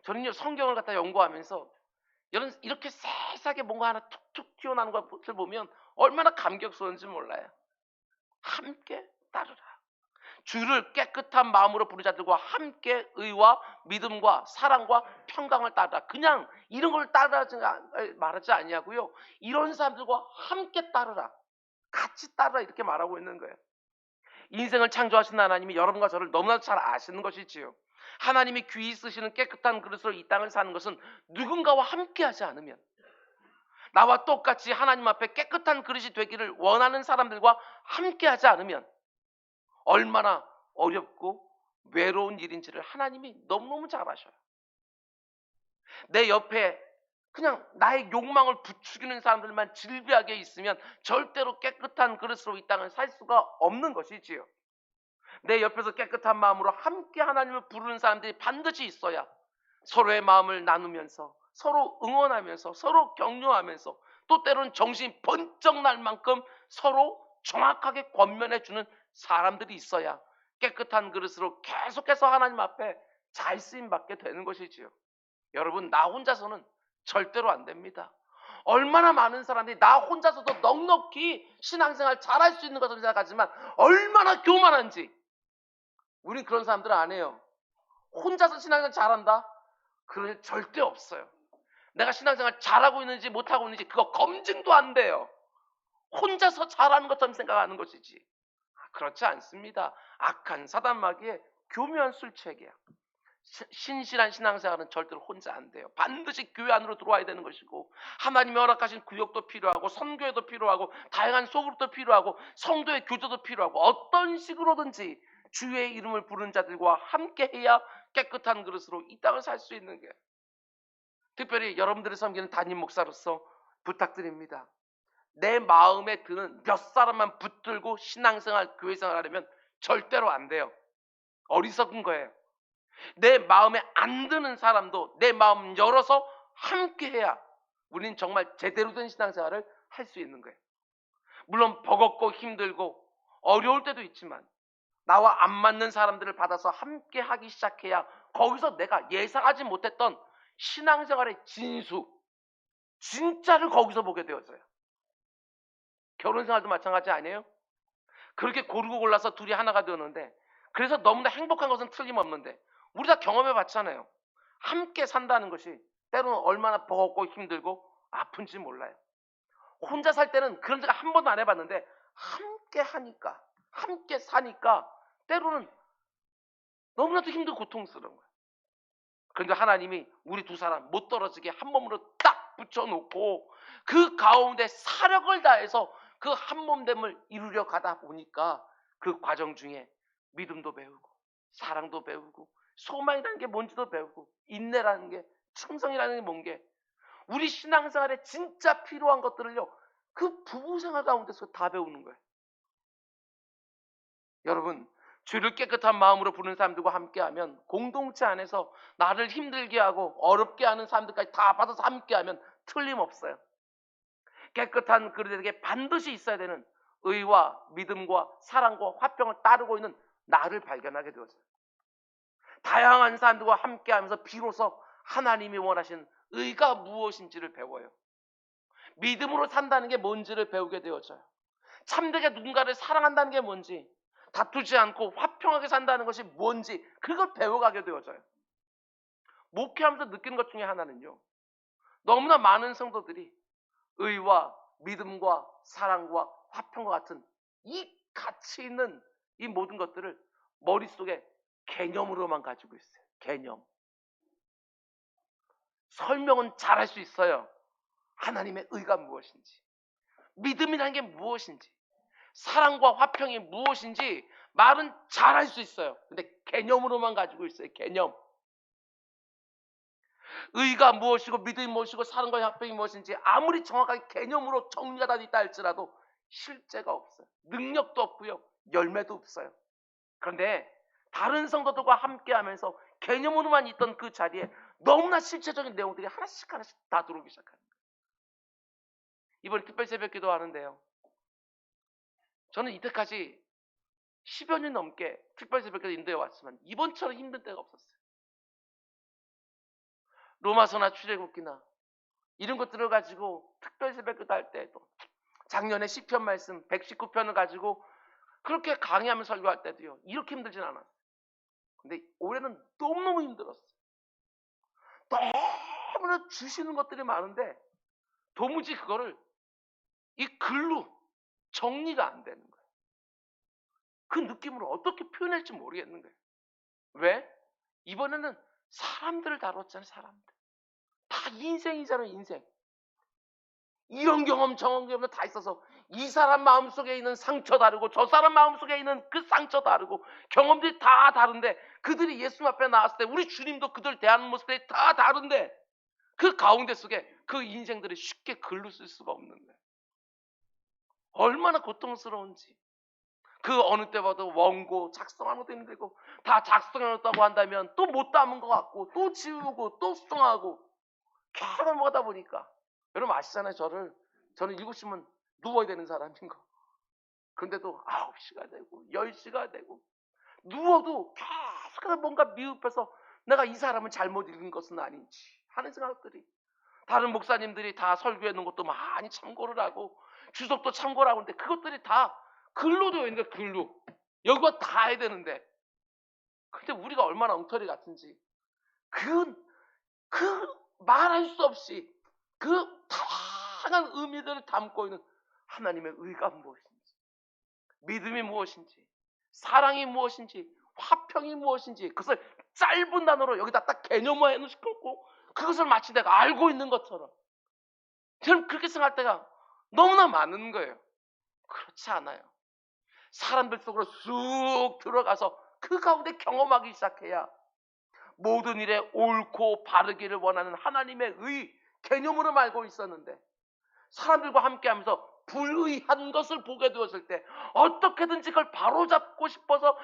A: 저는요 성경을 갖다 연구하면서 이렇게 세세하게 뭔가 하나 툭툭 피어나는 것을 보면 얼마나 감격스러운지 몰라요. 함께 따르라. 주를 깨끗한 마음으로 부르는 자들과 함께 의와 믿음과 사랑과 평강을 따르라. 그냥 이런 걸 따르지 말하지 아니하고요. 이런 사람들과 함께 따르라. 같이 따르라 이렇게 말하고 있는 거예요. 인생을 창조하신 하나님이 여러분과 저를 너무나도 잘 아시는 것이지요. 하나님이 귀히 쓰시는 깨끗한 그릇으로 이 땅을 사는 것은 누군가와 함께하지 않으면, 나와 똑같이 하나님 앞에 깨끗한 그릇이 되기를 원하는 사람들과 함께하지 않으면 얼마나 어렵고 외로운 일인지를 하나님이 너무너무 잘 아셔요. 내 옆에 그냥 나의 욕망을 부추기는 사람들만 질비하게 있으면 절대로 깨끗한 그릇으로 이 땅을 살 수가 없는 것이지요. 내 옆에서 깨끗한 마음으로 함께 하나님을 부르는 사람들이 반드시 있어야 서로의 마음을 나누면서 서로 응원하면서 서로 격려하면서 또 때로는 정신이 번쩍 날 만큼 서로 정확하게 권면해주는 사람들이 있어야 깨끗한 그릇으로 계속해서 하나님 앞에 잘 쓰임받게 되는 것이지요. 여러분, 나 혼자서는 절대로 안 됩니다. 얼마나 많은 사람들이 나 혼자서도 넉넉히 신앙생활 잘할 수 있는 것을 생각하지만 얼마나 교만한지 우린 그런 사람들은 안 해요. 혼자서 신앙생활 잘한다? 그런 일 절대 없어요. 내가 신앙생활 잘하고 있는지 못하고 있는지 그거 검증도 안 돼요. 혼자서 잘하는 것처럼 생각하는 것이지. 그렇지 않습니다. 악한 사단마귀의 교묘한 술책이야. 신실한 신앙생활은 절대로 혼자 안 돼요. 반드시 교회 안으로 들어와야 되는 것이고, 하나님이 허락하신 구역도 필요하고 선교회도 필요하고 다양한 소그룹도 필요하고 성도의 교제도 필요하고 어떤 식으로든지 주의 이름을 부르는 자들과 함께 해야 깨끗한 그릇으로 이 땅을 살 수 있는 게, 특별히 여러분들을 섬기는 담임 목사로서 부탁드립니다. 내 마음에 드는 몇 사람만 붙들고 신앙생활, 교회생활 하려면 절대로 안 돼요. 어리석은 거예요. 내 마음에 안 드는 사람도 내 마음 열어서 함께 해야 우리는 정말 제대로 된 신앙생활을 할 수 있는 거예요. 물론 버겁고 힘들고 어려울 때도 있지만 나와 안 맞는 사람들을 받아서 함께 하기 시작해야 거기서 내가 예상하지 못했던 신앙생활의 진수, 진짜를 거기서 보게 되었어요. 결혼생활도 마찬가지 아니에요? 그렇게 고르고 골라서 둘이 하나가 되었는데, 그래서 너무나 행복한 것은 틀림없는데 우리 다 경험해 봤잖아요. 함께 산다는 것이 때로는 얼마나 버겁고 힘들고 아픈지 몰라요. 혼자 살 때는 그런 생각 한 번도 안 해봤는데 함께 하니까, 함께 사니까 때로는 너무나도 힘들고 고통스러운 거예요. 그런데 하나님이 우리 두 사람 못 떨어지게 한 몸으로 딱 붙여놓고 그 가운데 사력을 다해서 그 한 몸됨을 이루려 가다 보니까 그 과정 중에 믿음도 배우고 사랑도 배우고 소망이라는 게 뭔지도 배우고 인내라는 게, 충성이라는 게 뭔 게, 우리 신앙생활에 진짜 필요한 것들을요 그 부부생활 가운데서 다 배우는 거예요. 여러분, 주를 깨끗한 마음으로 부르는 사람들과 함께하면, 공동체 안에서 나를 힘들게 하고 어렵게 하는 사람들까지 다 받아서 함께하면 틀림없어요. 깨끗한 그들에게 반드시 있어야 되는 의와 믿음과 사랑과 화평을 따르고 있는 나를 발견하게 되었어요. 다양한 사람들과 함께하면서 비로소 하나님이 원하시는 의가 무엇인지를 배워요. 믿음으로 산다는 게 뭔지를 배우게 되어져요. 참되게 누군가를 사랑한다는 게 뭔지, 다투지 않고 화평하게 산다는 것이 뭔지 그걸 배워가게 되어져요. 목회하면서 느끼는 것 중에 하나는요, 너무나 많은 성도들이 의와 믿음과 사랑과 화평과 같은 이 가치 있는 이 모든 것들을 머릿속에 개념으로만 가지고 있어요. 개념. 설명은 잘할 수 있어요. 하나님의 의가 무엇인지, 믿음이라는 게 무엇인지, 사랑과 화평이 무엇인지 말은 잘할 수 있어요. 근데 개념으로만 가지고 있어요. 개념. 의가 무엇이고 믿음이 무엇이고 사랑과 화평이 무엇인지 아무리 정확하게 개념으로 정리가 다 있다 할지라도 실제가 없어요. 능력도 없고요. 열매도 없어요. 그런데 다른 성도들과 함께하면서 개념으로만 있던 그 자리에 너무나 실체적인 내용들이 하나씩 하나씩 다 들어오기 시작합니다. 이번에 특별 새벽 기도 하는데요, 저는 이때까지 10여 년 넘게 특별 새벽 기도 인도해 왔지만 이번처럼 힘든 때가 없었어요. 로마서나 출애굽기나 이런 것들을 가지고 특별 새벽기도 할 때도, 작년에 시편 말씀 119편을 가지고 그렇게 강의하며 설교할 때도요, 이렇게 힘들진 않았어요. 근데 올해는 너무너무 힘들었어요. 너무나 주시는 것들이 많은데 도무지 그거를 이 글로 정리가 안 되는 거예요. 그 느낌을 어떻게 표현할지 모르겠는 거예요. 왜? 이번에는 사람들을 다뤘잖아요. 사람들. 다 인생이잖아요. 인생. 이런 경험 저런 경험 다 있어서 이 사람 마음속에 있는 상처 다르고 저 사람 마음속에 있는 그 상처 다르고 경험들이 다 다른데, 그들이 예수 앞에 나왔을 때 우리 주님도 그들 대하는 모습이 다 다른데 그 가운데 속에 그 인생들을 쉽게 글로 쓸 수가 없는 거예요. 얼마나 고통스러운지. 그 어느 때 봐도 원고 작성하는 것도 힘들고, 다 작성해놨다고 한다면 또 못 담은 것 같고 또 지우고 또 수정하고 계속 하다 보니까, 여러분 아시잖아요. 저는 7시면 누워야 되는 사람인 거. 근데도 9시가 되고 10시가 되고 누워도 계속 뭔가 미흡해서 내가 이 사람은 잘못 읽은 것은 아닌지 하는 생각들이, 다른 목사님들이 다 설교해 놓은 것도 많이 참고를 하고 주석도 참고를 하고 있는데 그것들이 다 글로 되어 있는 거예요. 글로. 여기가 다 해야 되는데, 근데 우리가 얼마나 엉터리 같은지 그 말할 수 없이 그 다양한 의미들을 담고 있는 하나님의 의가 무엇인지, 믿음이 무엇인지, 사랑이 무엇인지, 화평이 무엇인지, 그것을 짧은 단어로 여기다 딱 개념화해 놓고 그것을 마치 내가 알고 있는 것처럼 저는 그렇게 생각할 때가 너무나 많은 거예요. 그렇지 않아요. 사람들 속으로 쑥 들어가서 그 가운데 경험하기 시작해야 모든 일에 옳고 바르기를 원하는 하나님의 의 개념으로 알고 있었는데, 사람들과 함께하면서 불의한 것을 보게 되었을 때 어떻게든지 그걸 바로잡고 싶어서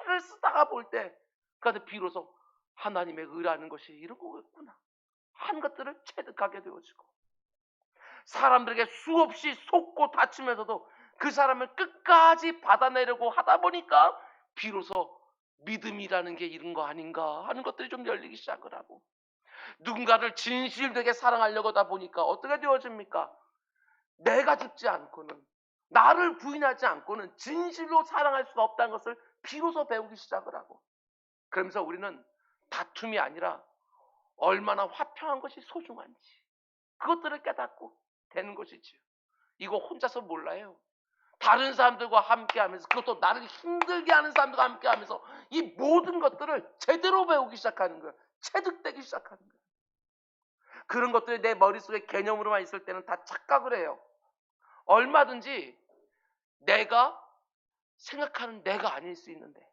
A: 해를 쓰다가 볼 때 그한테 비로소 하나님의 의라는 것이 이런 거겠구나 한 것들을 체득하게 되어지고, 사람들에게 수없이 속고 다치면서도 그 사람을 끝까지 받아내려고 하다 보니까 비로소 믿음이라는 게 이런 거 아닌가 하는 것들이 좀 열리기 시작을 하고, 누군가를 진실되게 사랑하려고 하다 보니까 어떻게 되어집니까? 내가 죽지 않고는, 나를 부인하지 않고는 진실로 사랑할 수가 없다는 것을 비로소 배우기 시작을 하고, 그러면서 우리는 다툼이 아니라 얼마나 화평한 것이 소중한지 그것들을 깨닫고 되는 것이지요. 이거 혼자서 몰라요. 다른 사람들과 함께하면서, 그것도 나를 힘들게 하는 사람들과 함께하면서 이 모든 것들을 제대로 배우기 시작하는 거예요. 체득되기 시작하는 거예요. 그런 것들이 내 머릿속에 개념으로만 있을 때는 다 착각을 해요. 얼마든지 내가 생각하는 내가 아닐 수 있는데,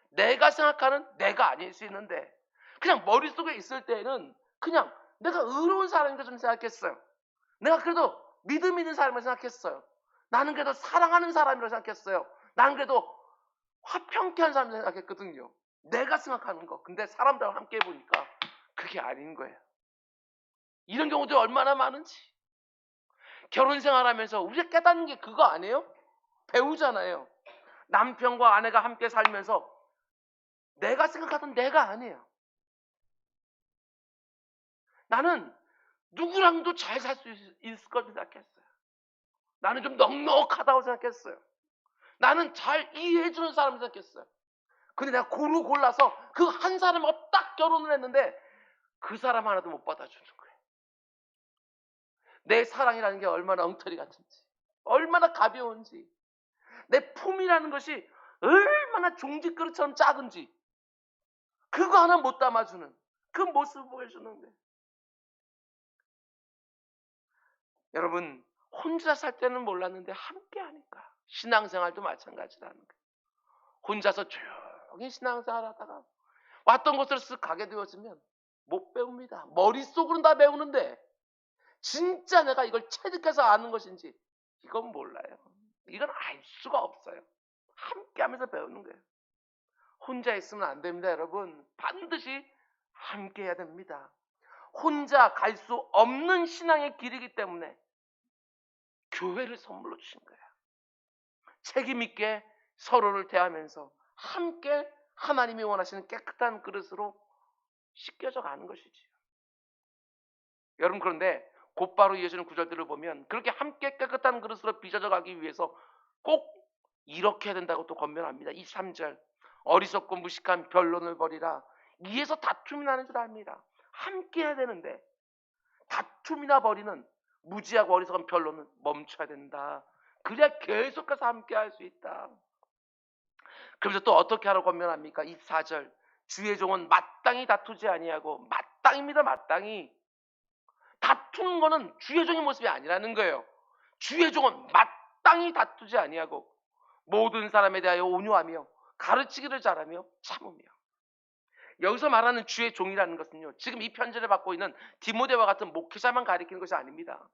A: 내가 생각하는 내가 아닐 수 있는데, 그냥 머릿속에 있을 때는 그냥 내가 의로운 사람인 것처럼 생각했어요. 내가 그래도 믿음 있는 사람이라고 생각했어요. 나는 그래도 사랑하는 사람이라고 생각했어요. 나는 그래도 화평케 하는 사람이라고 생각했거든요. 내가 생각하는 거. 근데 사람들과 함께 해보니까 그게 아닌 거예요. 이런 경우도 얼마나 많은지. 결혼 생활하면서 우리가 깨닫는 게 그거 아니에요? 배우잖아요. 남편과 아내가 함께 살면서 내가 생각하던 내가 아니에요. 나는 누구랑도 잘 살 수 있을 거라고 생각했어요. 나는 좀 넉넉하다고 생각했어요. 나는 잘 이해해주는 사람을 생각했어요. 근데 내가 고루 골라서 그 한 사람하고 딱 결혼을 했는데 그 사람 하나도 못 받아주는 거예요. 내 사랑이라는 게 얼마나 엉터리 같은지, 얼마나 가벼운지, 내 품이라는 것이 얼마나 종지그릇처럼 작은지 그거 하나 못 담아주는 그 모습을 보여주는 거예요. 여러분, 혼자 살 때는 몰랐는데 함께 하니까 신앙생활도 마찬가지라는 거예요. 혼자서 조용히 신앙생활 하다가 왔던 곳으로 쓱 가게 되어지면 못 배웁니다. 머릿속으로는 다 배우는데 진짜 내가 이걸 체득해서 아는 것인지 이건 몰라요. 이건 알 수가 없어요. 함께 하면서 배우는 거예요. 혼자 있으면 안 됩니다. 여러분, 반드시 함께 해야 됩니다. 혼자 갈 수 없는 신앙의 길이기 때문에 교회를 선물로 주신 거예요. 책임 있게 서로를 대하면서 함께 하나님이 원하시는 깨끗한 그릇으로 씻겨져 가는 것이지요. 여러분 그런데 곧바로 이어지는 구절들을 보면 그렇게 함께 깨끗한 그릇으로 빚어져 가기 위해서 꼭 이렇게 해야 된다고 또 권면합니다. 23절 어리석고 무식한 변론을 벌이라. 이에서 다툼이 나는 줄 압니다. 함께 해야 되는데 다툼이나 벌이는 무지하고 어리석은 변론은 멈춰야 된다. 그래야 계속해서 함께 할 수 있다. 그러면서 또 어떻게 하라고 권면합니까? 24절 주의 종은 마땅히 다투지 아니하고 마땅입니다. 마땅히 다투는 거는 주의 종의 모습이 아니라는 거예요. 주의 종은 마땅히 다투지 아니하고 모든 사람에 대하여 온유하며 가르치기를 잘하며 참으며. 여기서 말하는 주의 종이라는 것은요, 지금 이 편지를 받고 있는 디모데와 같은 목회자만 가리키는 것이 아닙니다.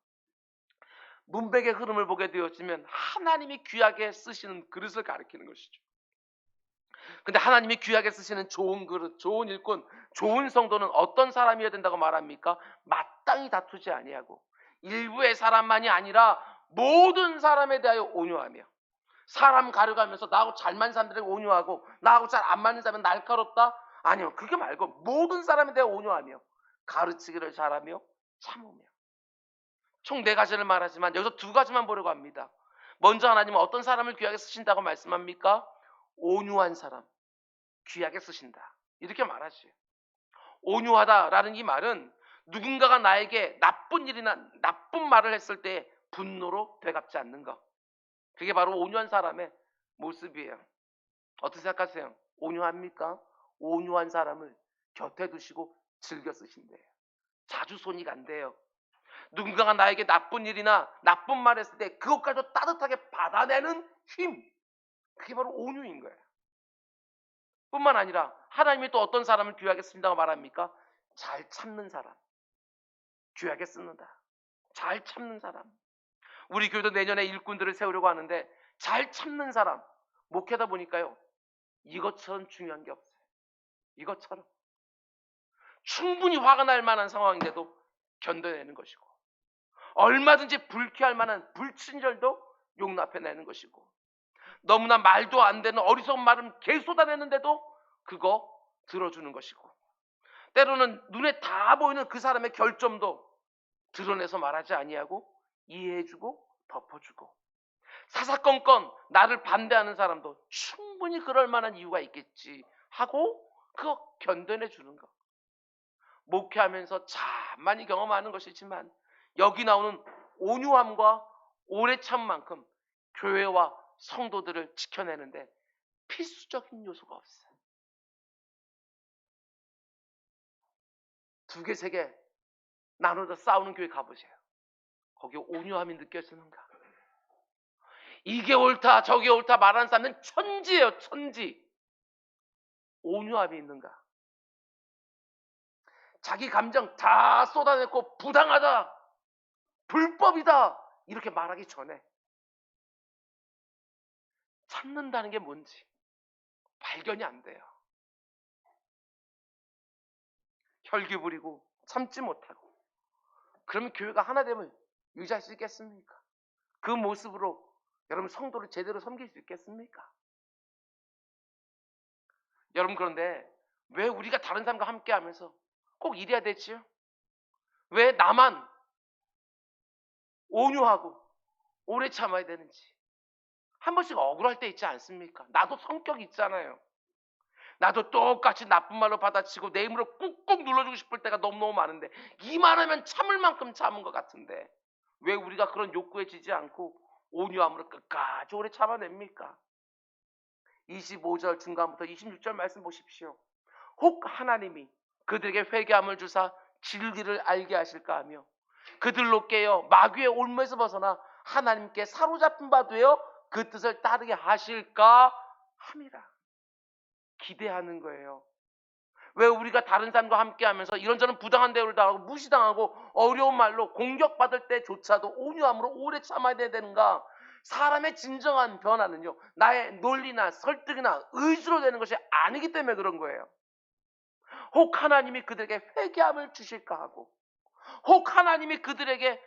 A: 문백의 흐름을 보게 되었으면 하나님이 귀하게 쓰시는 그릇을 가리키는 것이죠. 근데 하나님이 귀하게 쓰시는 좋은 그릇, 좋은 일꾼, 좋은 성도는 어떤 사람이어야 된다고 말합니까? 마땅히 다투지 아니하고 일부의 사람만이 아니라 모든 사람에 대하여 온유하며, 사람 가려가면서 나하고 잘 맞는 사람들에게 온유하고 나하고 잘 안 맞는 사람은 날카롭다? 아니요, 그게 말고 모든 사람에 대해 온유하며 가르치기를 잘하며 참으며. 총 4가지를 말하지만 여기서 2가지만 보려고 합니다. 먼저 하나님은 어떤 사람을 귀하게 쓰신다고 말씀합니까? 온유한 사람 귀하게 쓰신다, 이렇게 말하지. 온유하다라는 이 말은 누군가가 나에게 나쁜 일이나 나쁜 말을 했을 때 분노로 되갚지 않는 것, 그게 바로 온유한 사람의 모습이에요. 어떻게 생각하세요? 온유합니까? 온유한 사람을 곁에 두시고 즐겨 쓰신대요. 자주 손이 간대요. 누군가가 나에게 나쁜 일이나 나쁜 말 했을 때 그것까지도 따뜻하게 받아내는 힘, 그게 바로 온유인 거예요. 뿐만 아니라 하나님이 또 어떤 사람을 귀하게 쓴다고 말합니까? 잘 참는 사람 귀하게 쓰는다. 잘 참는 사람. 우리 교회도 내년에 일꾼들을 세우려고 하는데 잘 참는 사람 목회다 보니까요, 이것처럼 중요한 게 없어요. 이것처럼 충분히 화가 날 만한 상황인데도 견뎌내는 것이고, 얼마든지 불쾌할 만한 불친절도 용납해내는 것이고, 너무나 말도 안 되는 어리석은 말은 개쏟아내는데도 그거 들어주는 것이고, 때로는 눈에 다 보이는 그 사람의 결점도 드러내서 말하지 아니하고 이해해주고 덮어주고, 사사건건 나를 반대하는 사람도 충분히 그럴 만한 이유가 있겠지 하고 그거 견뎌내주는 것. 목회하면서 참 많이 경험하는 것이지만 여기 나오는 온유함과 오래 참만큼 교회와 성도들을 지켜내는데 필수적인 요소가 없어요. 2개, 3개 나눠서 싸우는 교회 가보세요. 거기 온유함이 느껴지는가? 이게 옳다 저게 옳다 말하는 사람은 천지예요. 천지. 온유함이 있는가? 자기 감정 다 쏟아내고 부당하다, 불법이다 이렇게 말하기 전에 참는다는 게 뭔지 발견이 안 돼요. 혈기 부리고 참지 못하고, 그러면 교회가 하나 되면 유지할 수 있겠습니까? 그 모습으로 여러분 성도를 제대로 섬길 수 있겠습니까? 여러분 그런데 왜 우리가 다른 사람과 함께 하면서 꼭 이래야 되지요? 왜 나만 온유하고 오래 참아야 되는지. 한 번씩 억울할 때 있지 않습니까? 나도 성격 있잖아요. 나도 똑같이 나쁜 말로 받아치고 내 힘으로 꾹꾹 눌러주고 싶을 때가 너무너무 많은데, 이만하면 참을 만큼 참은 것 같은데 왜 우리가 그런 욕구에 지지 않고 온유함으로 끝까지 오래 참아냅니까? 25절 중간부터 26절 말씀 보십시오. 혹 하나님이 그들에게 회개함을 주사 진리를 알게 하실까 하며 그들로 깨어 마귀의 올무에서 벗어나 하나님께 사로잡힌 바 되어 그 뜻을 따르게 하실까 함이라. 기대하는 거예요. 왜 우리가 다른 사람과 함께 하면서 이런저런 부당한 대우를 당하고 무시당하고 어려운 말로 공격받을 때조차도 온유함으로 오래 참아야 되는가? 사람의 진정한 변화는요, 나의 논리나 설득이나 의지로 되는 것이 아니기 때문에 그런 거예요. 혹 하나님이 그들에게 회개함을 주실까 하고, 혹 하나님이 그들에게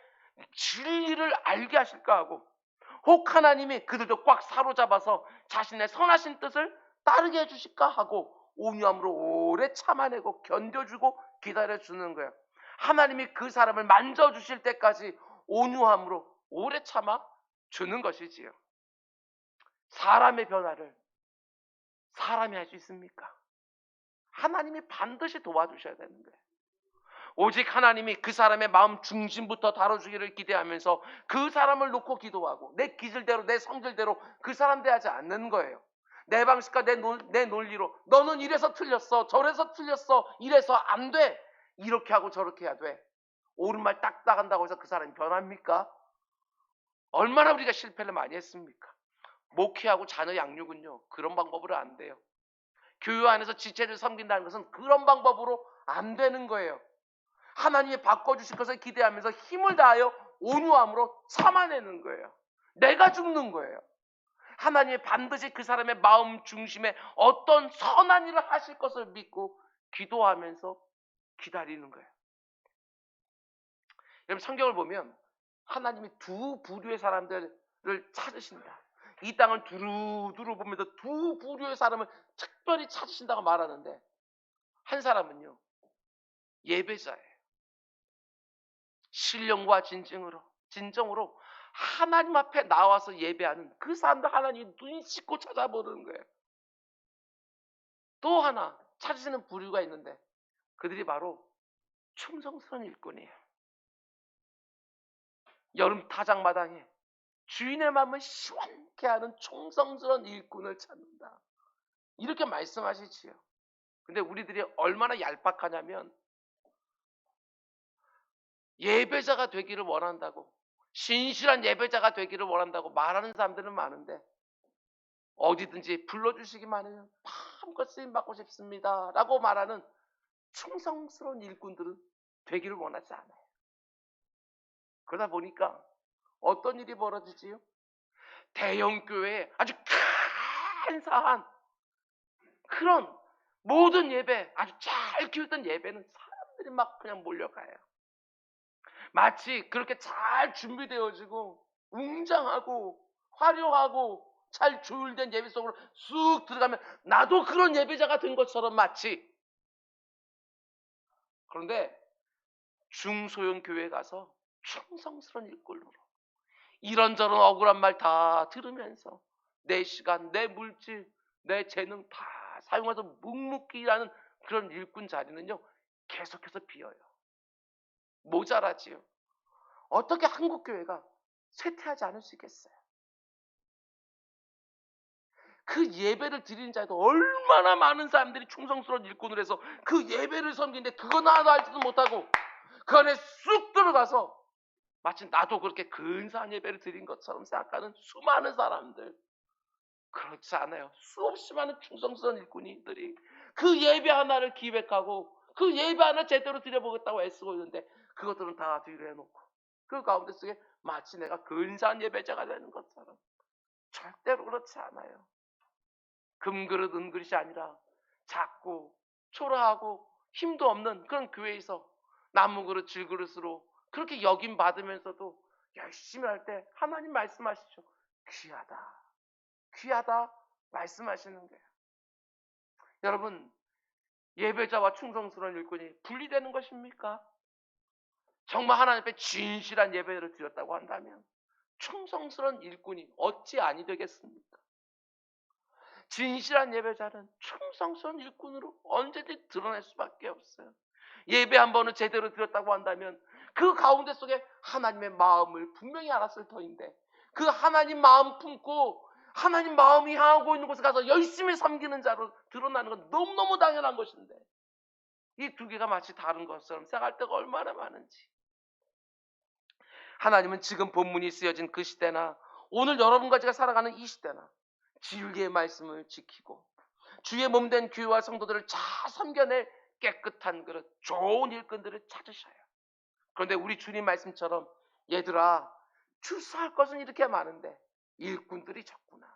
A: 진리를 알게 하실까 하고, 혹 하나님이 그들도 꽉 사로잡아서 자신의 선하신 뜻을 따르게 해주실까 하고 온유함으로 오래 참아내고 견뎌주고 기다려주는 거예요. 하나님이 그 사람을 만져주실 때까지 온유함으로 오래 참아 주는 것이지요. 사람의 변화를 사람이 할 수 있습니까? 하나님이 반드시 도와주셔야 되는 거예요. 오직 하나님이 그 사람의 마음 중심부터 다뤄주기를 기대하면서 그 사람을 놓고 기도하고 내 기질대로 내 성질대로 그 사람 대하지 않는 거예요. 내 방식과 내 논리로 너는 이래서 틀렸어, 저래서 틀렸어, 이래서 안 돼, 이렇게 하고 저렇게 해야 돼. 옳은 말 딱딱 한다고 해서 그 사람이 변합니까? 얼마나 우리가 실패를 많이 했습니까? 목회하고 자녀 양육은요, 그런 방법으로 안 돼요. 교회 안에서 지체를 섬긴다는 것은 그런 방법으로 안 되는 거예요. 하나님이 바꿔주실 것을 기대하면서 힘을 다하여 온유함으로 참아내는 거예요. 내가 죽는 거예요. 하나님이 반드시 그 사람의 마음 중심에 어떤 선한 일을 하실 것을 믿고 기도하면서 기다리는 거예요. 여러분, 성경을 보면 하나님이 두 부류의 사람들을 찾으신다. 이 땅을 두루두루 보면서 두 부류의 사람을 특별히 찾으신다고 말하는데, 한 사람은요, 예배자예요. 신령과 진정으로 하나님 앞에 나와서 예배하는 그 사람들 하나님이 눈 씻고 찾아보는 거예요. 또 하나 찾으시는 부류가 있는데, 그들이 바로 충성스러운 일꾼이에요. 여름 타작마당에 주인의 마음을 시원케 하는 충성스러운 일꾼을 찾는다, 이렇게 말씀하시지요. 근데 우리들이 얼마나 얄팍하냐면, 예배자가 되기를 원한다고, 신실한 예배자가 되기를 원한다고 말하는 사람들은 많은데, 어디든지 불러주시기만 해요, 마음껏 쓰임받고 싶습니다 라고 말하는 충성스러운 일꾼들은 되기를 원하지 않아요. 그러다 보니까 어떤 일이 벌어지지요? 대형교회에 아주 간사한 그런 모든 예배, 아주 잘 키웠던 예배는 사람들이 막 그냥 몰려가요. 마치 그렇게 잘 준비되어지고 웅장하고 화려하고 잘 조율된 예배 속으로 쑥 들어가면 나도 그런 예배자가 된 것처럼 마치. 그런데 중소형 교회에 가서 충성스러운 일꾼으로 이런저런 억울한 말 다 들으면서 내 시간, 내 물질, 내 재능 다 사용해서 묵묵히 일하는 그런 일꾼 자리는요, 계속해서 비어요. 모자라지요. 어떻게 한국 교회가 쇠퇴하지 않을 수 있겠어요? 그 예배를 드리는 자에도 얼마나 많은 사람들이 충성스러운 일꾼을 해서 그 예배를 섬기는데 그거 하나도 알지도 못하고 그 안에 쑥 들어가서 마치 나도 그렇게 근사한 예배를 드린 것처럼 생각하는 수많은 사람들. 그렇지 않아요. 수없이 많은 충성스러운 일꾼들이 그 예배 하나를 기획하고 그 예배 하나 제대로 드려보겠다고 애쓰고 있는데, 그것들은 다 뒤로 해놓고 그 가운데 속에 마치 내가 근사한 예배자가 되는 것처럼. 절대로 그렇지 않아요. 금그릇 은그릇이 아니라 작고 초라하고 힘도 없는 그런 교회에서 나무그릇 질그릇으로 그렇게 여김 받으면서도 열심히 할 때 하나님 말씀하시죠. 귀하다, 귀하다 말씀하시는 거예요. 여러분, 예배자와 충성스러운 일꾼이 분리되는 것입니까? 정말 하나님 앞에 진실한 예배를 드렸다고 한다면 충성스러운 일꾼이 어찌 아니 되겠습니까? 진실한 예배자는 충성스러운 일꾼으로 언제든지 드러낼 수밖에 없어요. 예배 한 번은 제대로 드렸다고 한다면 그 가운데 속에 하나님의 마음을 분명히 알았을 터인데, 그 하나님 마음 품고 하나님 마음이 향하고 있는 곳에 가서 열심히 섬기는 자로 드러나는 건 너무너무 당연한 것인데, 이 두 개가 마치 다른 것처럼 생각할 때가 얼마나 많은지. 하나님은 지금 본문이 쓰여진 그 시대나 오늘 여러분과 제가 살아가는 이 시대나 진리의 말씀을 지키고 주의 몸된 교회와 성도들을 잘 섬겨낼 깨끗한 그릇, 좋은 일꾼들을 찾으셔요. 그런데 우리 주님 말씀처럼, 얘들아, 출사할 것은 이렇게 많은데 일꾼들이 적구나.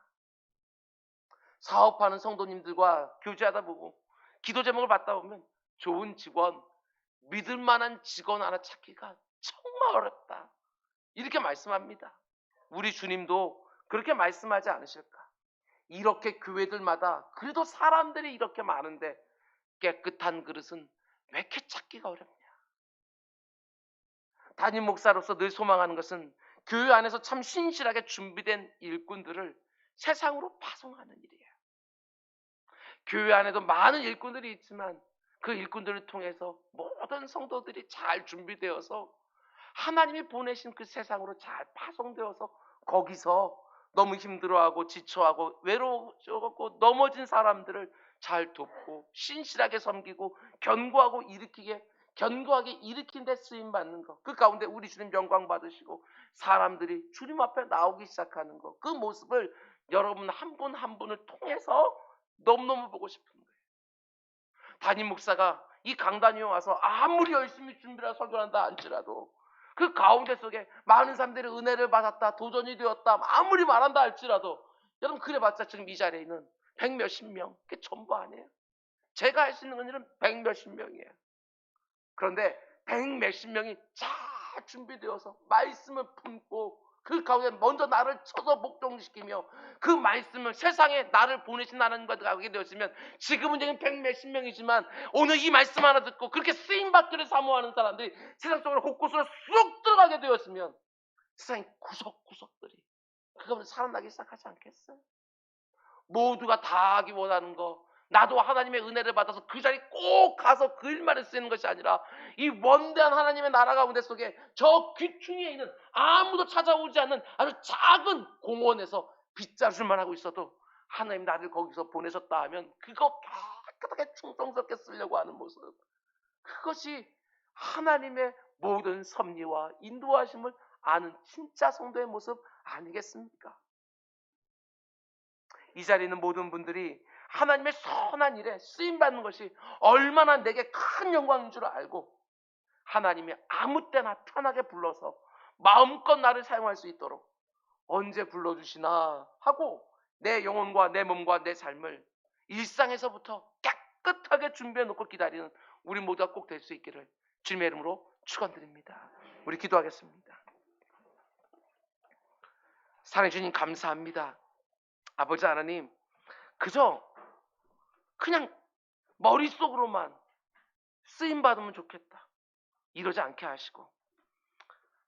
A: 사업하는 성도님들과 교제하다 보고 기도 제목을 받다 보면 좋은 직원, 믿을 만한 직원 하나 찾기가 정말 어렵다, 이렇게 말씀합니다. 우리 주님도 그렇게 말씀하지 않으실까? 이렇게 교회들마다 그래도 사람들이 이렇게 많은데 깨끗한 그릇은 왜 이렇게 찾기가 어렵냐? 담임 목사로서 늘 소망하는 것은 교회 안에서 참 신실하게 준비된 일꾼들을 세상으로 파송하는 일이에요. 교회 안에도 많은 일꾼들이 있지만 그 일꾼들을 통해서 모든 성도들이 잘 준비되어서 하나님이 보내신 그 세상으로 잘 파송되어서 거기서 너무 힘들어하고 지쳐하고 외로워졌고 넘어진 사람들을 잘 돕고 신실하게 섬기고 견고하게 일으킨 데 쓰임 받는 것, 그 가운데 우리 주님 영광 받으시고 사람들이 주님 앞에 나오기 시작하는 것, 그 모습을 여러분 한 분 한 분을 통해서 너무너무 보고 싶은 거예요. 담임 목사가 이 강단위에 와서 아무리 열심히 준비를 설교한다 할지라도 그 가운데 속에 많은 사람들이 은혜를 받았다, 도전이 되었다, 아무리 말한다 할지라도 여러분 그래봤자 지금 이 자리에 있는 백 몇십 명, 그게 전부 아니에요. 제가 할 수 있는 일은 백 몇십 명이에요. 그런데 백 몇십 명이 잘 준비되어서 말씀을 품고 그 가운데 먼저 나를 쳐서 목동시키며 그 말씀을 세상에 나를 보내신 하나님과 가게 되었으면 지금은 여기 백 몇십 명이지만 오늘 이 말씀 하나 듣고 그렇게 쓰임받기를 사모하는 사람들이 세상 속으로 곳곳으로 쑥 들어가게 되었으면 세상의 구석구석들이 그 가운데 살아나기 시작하지 않겠어요? 모두가 다 하기 원하는 거, 나도 하나님의 은혜를 받아서 그 자리에 꼭 가서 그 일만을 쓰는 것이 아니라 이 원대한 하나님의 나라 가운데 속에 저 귀퉁이에 있는 아무도 찾아오지 않는 아주 작은 공원에서 빗자루만 하고 있어도 하나님 나를 거기서 보내셨다 하면 그거 깨끗하게 충성스럽게 쓰려고 하는 모습, 그것이 하나님의 모든 섭리와 인도하심을 아는 진짜 성도의 모습 아니겠습니까? 이 자리에 있는 모든 분들이 하나님의 선한 일에 쓰임받는 것이 얼마나 내게 큰 영광인 줄 알고 하나님이 아무 때나 편하게 불러서 마음껏 나를 사용할 수 있도록 언제 불러주시나 하고 내 영혼과 내 몸과 내 삶을 일상에서부터 깨끗하게 준비해 놓고 기다리는 우리 모두가 꼭 될 수 있기를 주님의 이름으로 축원드립니다. 우리 기도하겠습니다. 사랑해 주님 감사합니다. 아버지 하나님, 그냥 머릿속으로만 쓰임받으면 좋겠다 이러지 않게 하시고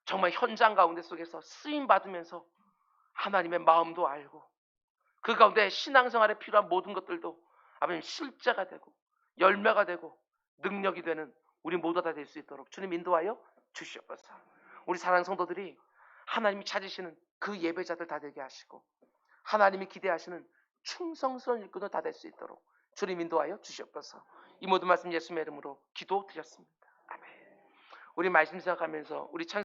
A: 정말 현장 가운데 속에서 쓰임받으면서 하나님의 마음도 알고 그 가운데 신앙생활에 필요한 모든 것들도 아버님 실제가 되고 열매가 되고 능력이 되는 우리 모두 다 될 수 있도록 주님 인도하여 주시옵소서. 우리 사랑하는 성도들이 하나님이 찾으시는 그 예배자들 다 되게 하시고 하나님이 기대하시는 충성스러운 일꾼도 다 될 수 있도록 주님 인도하여 주시옵소서. 이 모든 말씀 예수님의 이름으로 기도드렸습니다. 아멘. 우리 말씀 생각하면서 우리 찬